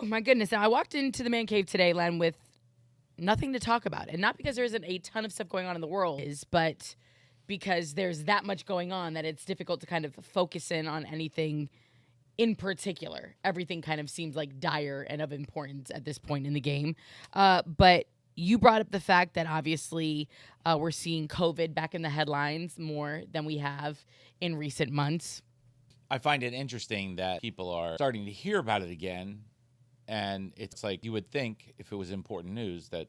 my goodness. Now, I walked into the man cave today, Len, with nothing to talk about. And not because there isn't a ton of stuff going on in the world, but because there's that much going on that it's difficult to kind of focus in on anything in particular. Everything kind of seems like dire and of importance at this point in the game. But you brought up the fact that obviously we're seeing COVID back in the headlines more than we have in recent months. I find it interesting that people are starting to hear about it again. And it's like you would think if it was important news that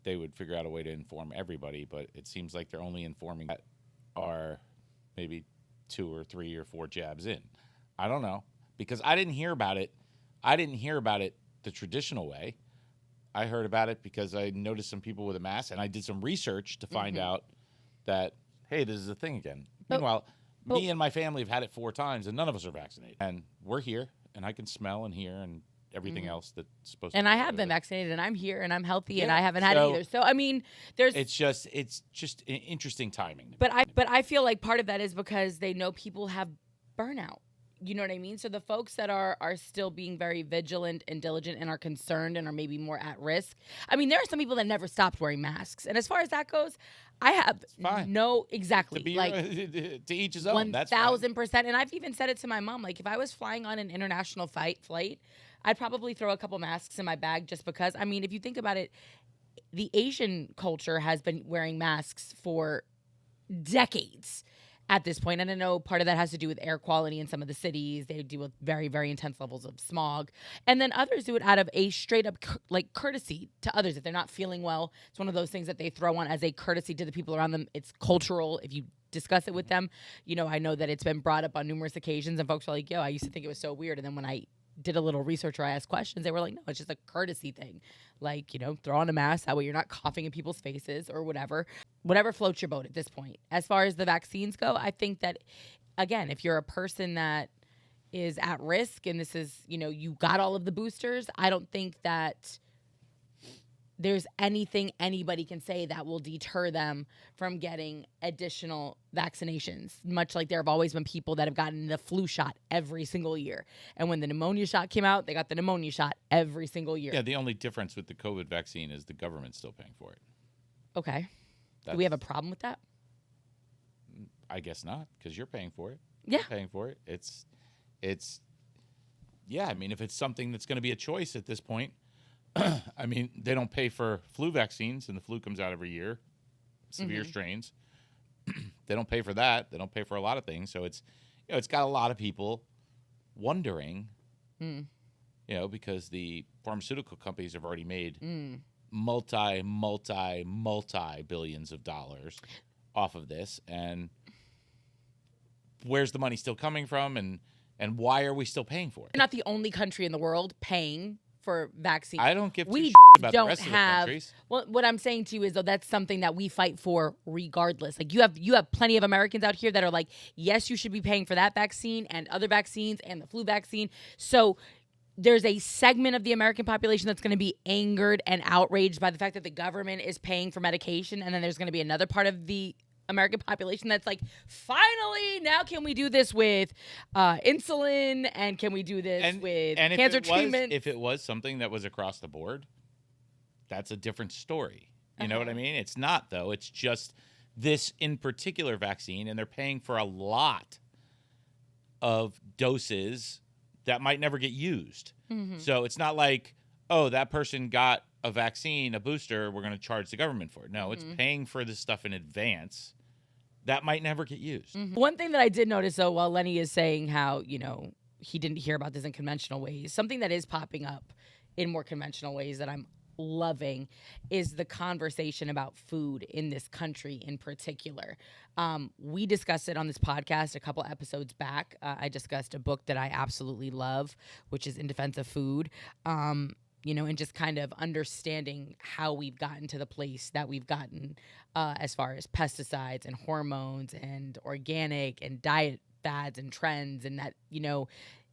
they would figure out a way to inform everybody. But it seems like they're only informing that are maybe 2 or 3 or 4 jabs in. I don't know, because I didn't hear about it. I didn't hear about it the traditional way. I heard about it because I noticed some people with a mask, and I did some research to find out that, hey, this is a thing again. Meanwhile, me and my family have had it 4 times, and none of us are vaccinated. And we're here, and I can smell and hear and everything else that's supposed to be. And I have been vaccinated, and I'm here, and I'm healthy, and I haven't had it either. So, I mean, It's just an interesting timing. But I feel like part of that is because they know people have burnout. You know what I mean? So the folks that are still being very vigilant and diligent and are concerned and are maybe more at risk. I mean, there are some people that never stopped wearing masks. And as far as that goes, I have exactly. To each his own. 1,000%. And I've even said it to my mom. Like, if I was flying on an international flight, I'd probably throw a couple masks in my bag just because. I mean, if you think about it, the Asian culture has been wearing masks for decades at this point. And I know part of that has to do with air quality in some of the cities. They deal with very, very intense levels of smog. And then others do it out of a straight up courtesy to others. If they're not feeling well, it's one of those things that they throw on as a courtesy to the people around them. It's cultural. If you discuss it with them, I know that it's been brought up on numerous occasions, and folks are like, yo, I used to think it was so weird. And then when I did a little research or I asked questions, they were like, no, it's just a courtesy thing. Like, throw on a mask. That way you're not coughing in people's faces or whatever. Whatever floats your boat at this point. As far as the vaccines go, I think that, again, if you're a person that is at risk and this is, you got all of the boosters, I don't think that there's anything anybody can say that will deter them from getting additional vaccinations, much like there have always been people that have gotten the flu shot every single year. And when the pneumonia shot came out, they got the pneumonia shot every single year. Yeah, the only difference with the COVID vaccine is the government's still paying for it. Okay. Do we have a problem with that? I guess not, because you're paying for it. Yeah. You're paying for it. Yeah, I mean, if it's something that's going to be a choice at this point, I mean, they don't pay for flu vaccines, and the flu comes out every year, severe strains. They don't pay for that. They don't pay for a lot of things. So it's got a lot of people wondering, because the pharmaceutical companies have already made multi billions of dollars off of this. And where's the money still coming from? And why are we still paying for it? We're not the only country in the world paying for vaccines. I don't give we about don't the rest have, of the countries. Well, what I'm saying to you is, though, that's something that we fight for regardless. Like, you have plenty of Americans out here that are like, yes, you should be paying for that vaccine and other vaccines and the flu vaccine. So there's a segment of the American population that's going to be angered and outraged by the fact that the government is paying for medication. And then there's going to be another part of the American population that's like, finally, now can we do this with insulin, and can we do this with cancer treatment? If it was something that was across the board, that's a different story. You know what I mean? It's not, though. It's just this in particular vaccine, and they're paying for a lot of doses that might never get used. So it's not like, oh, that person got a vaccine, a booster, we're going to charge the government for it. No, it's paying for this stuff in advance that might never get used. One thing that I did notice, though, while Lenny is saying how, he didn't hear about this in conventional ways, something that is popping up in more conventional ways that I'm loving is the conversation about food in this country in particular. We discussed it on this podcast a couple episodes back. I discussed a book that I absolutely love, which is In Defense of Food. And just kind of understanding how we've gotten to the place that we've gotten as far as pesticides and hormones and organic and diet fads and trends, and that,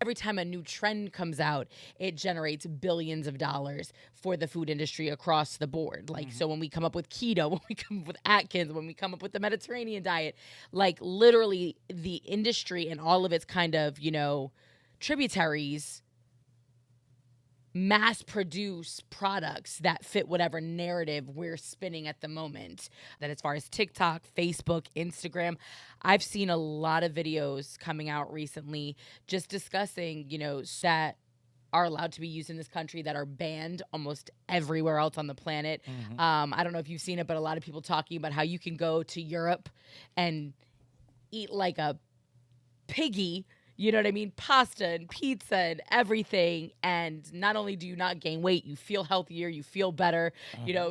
every time a new trend comes out, it generates billions of dollars for the food industry across the board. Like, so when we come up with keto, when we come up with Atkins, when we come up with the Mediterranean diet, like literally the industry and all of its kind of, tributaries mass produce products that fit whatever narrative we're spinning at the moment. That as far as TikTok, Facebook, Instagram, I've seen a lot of videos coming out recently just discussing, that are allowed to be used in this country that are banned almost everywhere else on the planet. I don't know if you've seen it, but a lot of people talking about how you can go to Europe and eat like a piggy, you know what I mean? Pasta and pizza and everything. And not only do you not gain weight, you feel healthier, you feel better.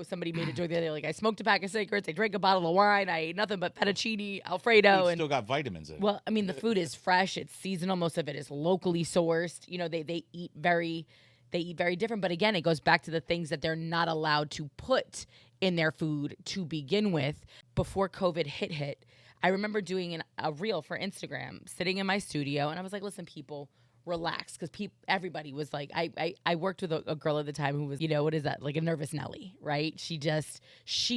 Somebody made a joke the other day, like, I smoked a pack of cigarettes, I drank a bottle of wine, I ate nothing but fettuccine, Alfredo. It's And still got vitamins in it. well, I mean, the food is fresh, it's seasonal, most of it is locally sourced. They eat very different. But again, it goes back to the things that they're not allowed to put in their food to begin with. Before COVID hit, I remember doing a reel for Instagram, sitting in my studio, and I was like, listen, people, relax. Because everybody was like, I worked with a girl at the time who was, what is that? Like a nervous Nelly, right? She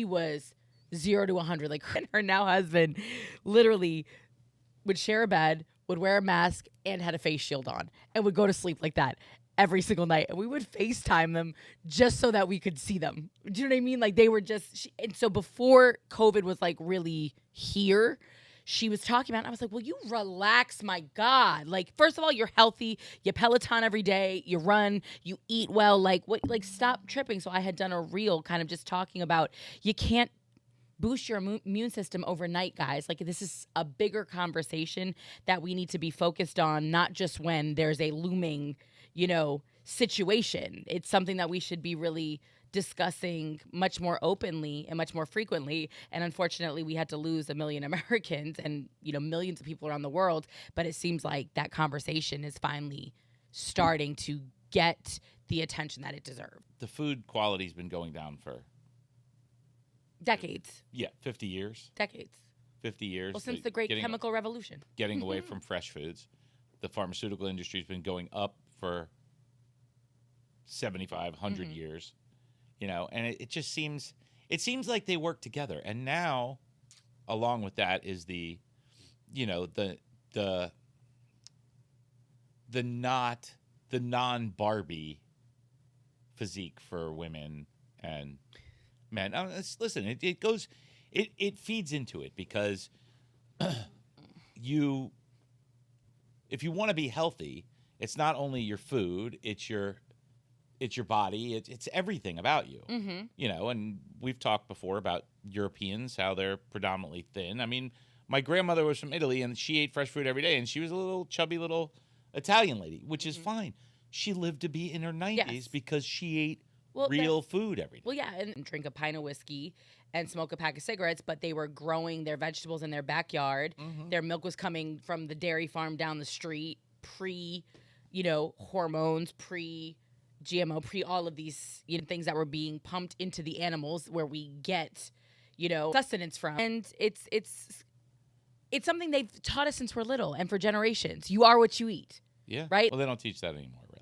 was 0 to 100. Like her now husband literally would share a bed, would wear a mask, and had a face shield on, and would go to sleep like that every single night. And we would FaceTime them just so that we could see them. Do you know what I mean? Like they were and so before COVID was like really here, she was talking about it, and I was like, will you relax, my God? Like, first of all, you're healthy, you Peloton every day, you run, you eat well, like stop tripping. So I had done a reel kind of just talking about, you can't boost your immune system overnight, guys. Like, this is a bigger conversation that we need to be focused on, not just when there's a looming situation. It's something that we should be really discussing much more openly and much more frequently. And unfortunately, we had to lose 1 million Americans and, millions of people around the world. But it seems like that conversation is finally starting to get the attention that it deserved. The food quality's been going down for decades. Yeah, 50 years. Decades. 50 years. Well, since the great chemical revolution. Getting away from fresh foods. The pharmaceutical industry's been going up for 75, 100 years. And it just seems like they work together. And now, along with that is the non-Barbie physique for women and men. Listen, it feeds into it because if you want to be healthy, it's not only your food, it's your body, it's everything about you. And we've talked before about Europeans, how they're predominantly thin. I mean, my grandmother was from Italy and she ate fresh food every day, and she was a little chubby little Italian lady, which is fine. She lived to be in her 90s because she ate real food every day. Well, yeah, and drink a pint of whiskey and smoke a pack of cigarettes, but they were growing their vegetables in their backyard. Their milk was coming from the dairy farm down the street, hormones, GMO, all of these things that were being pumped into the animals where we get, sustenance from. And it's something they've taught us since we're little and for generations. You are what you eat. Yeah. Right? Well, they don't teach that anymore, really.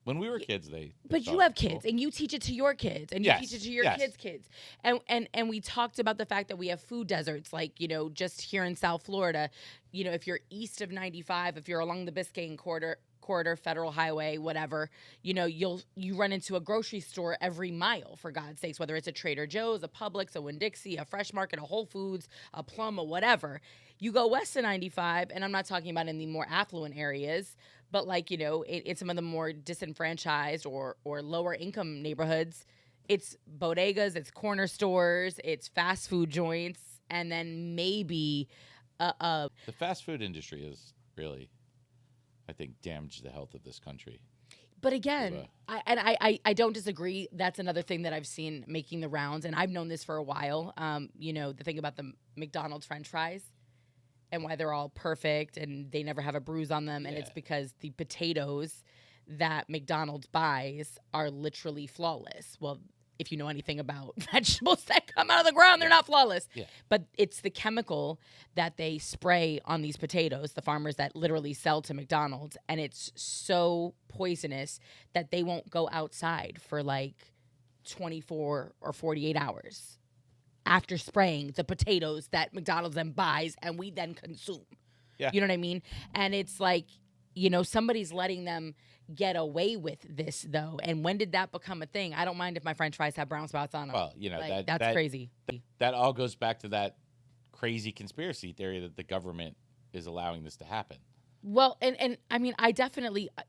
When we were kids, But you have kids, and you teach it to your kids, and you teach it to your kids' kids. And we talked about the fact that we have food deserts, like, just here in South Florida, if you're east of 95, if you're along the Biscayne corridor, Federal Highway, whatever, you run into a grocery store every mile, for God's sakes, whether it's a Trader Joe's, a Publix, a Winn-Dixie, a Fresh Market, a Whole Foods, a Plum, or whatever. You go west of 95, and I'm not talking about in the more affluent areas, but in some of the more disenfranchised or lower income neighborhoods, it's bodegas, it's corner stores, it's fast food joints, and then maybe the fast food industry is really, I think, damaged the health of this country. But again, I don't disagree. That's another thing that I've seen making the rounds, and I've known this for a while. The thing about the McDonald's French fries and why they're all perfect and they never have a bruise on them, and it's because the potatoes that McDonald's buys are literally flawless. Well, if you know anything about vegetables that come out of the ground, they're not flawless. Yeah. But it's the chemical that they spray on these potatoes, the farmers that literally sell to McDonald's, and it's so poisonous that they won't go outside for like 24 or 48 hours after spraying the potatoes that McDonald's then buys and we then consume. Yeah. You know what I mean? And it's like, somebody's letting them get away with this though? And when did that become a thing? I don't mind if my French fries have brown spots on them. Well, you know, Like, that's crazy. That all goes back to that crazy conspiracy theory that the government is allowing this to happen. Well, and I mean,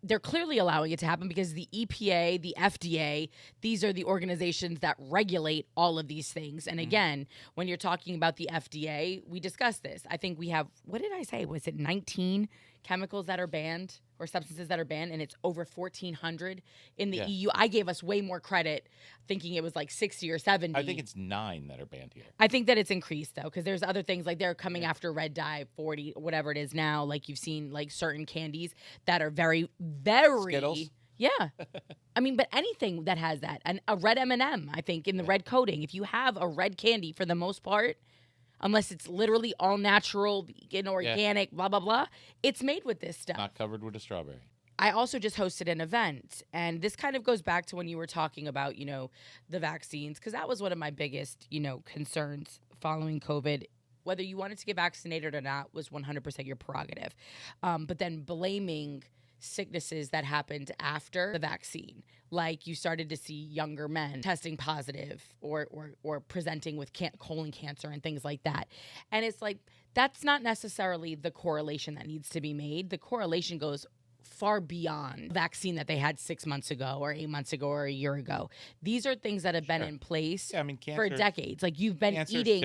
they're clearly allowing it to happen because the EPA, the FDA, these are the organizations that regulate all of these things. And again, when you're talking about the FDA, we discussed this. I think we have, what did I say? Was it 19 chemicals that are banned or substances that are banned? And it's over 1,400 in the EU. I gave us way more credit thinking it was like 60 or 70. I think it's 9 that are banned here. I think that it's increased though, because there's other things like they're coming after red dye 40, whatever it is now. Like you've seen like certain candies that are very, very Skittles? Yeah. I mean, but anything that has that, and a red M&M, I think in the red coating, if you have a red candy for the most part, unless it's literally all natural, vegan, organic, blah, blah, blah, it's made with this stuff. Not covered with a strawberry. I also just hosted an event, and this kind of goes back to when you were talking about, you know, the vaccines, because that was one of my biggest, you know, concerns following COVID. Whether you wanted to get vaccinated or not was 100% your prerogative. But then blaming sicknesses that happened after the vaccine, like you started to see younger men testing positive or presenting with colon cancer and things like that. And it's like, that's not necessarily the correlation that needs to be made. The correlation goes far beyond the vaccine that they had 6 months ago or 8 months ago or a year ago. These are things that have been in place Yeah, I mean, for decades. Like you've been eating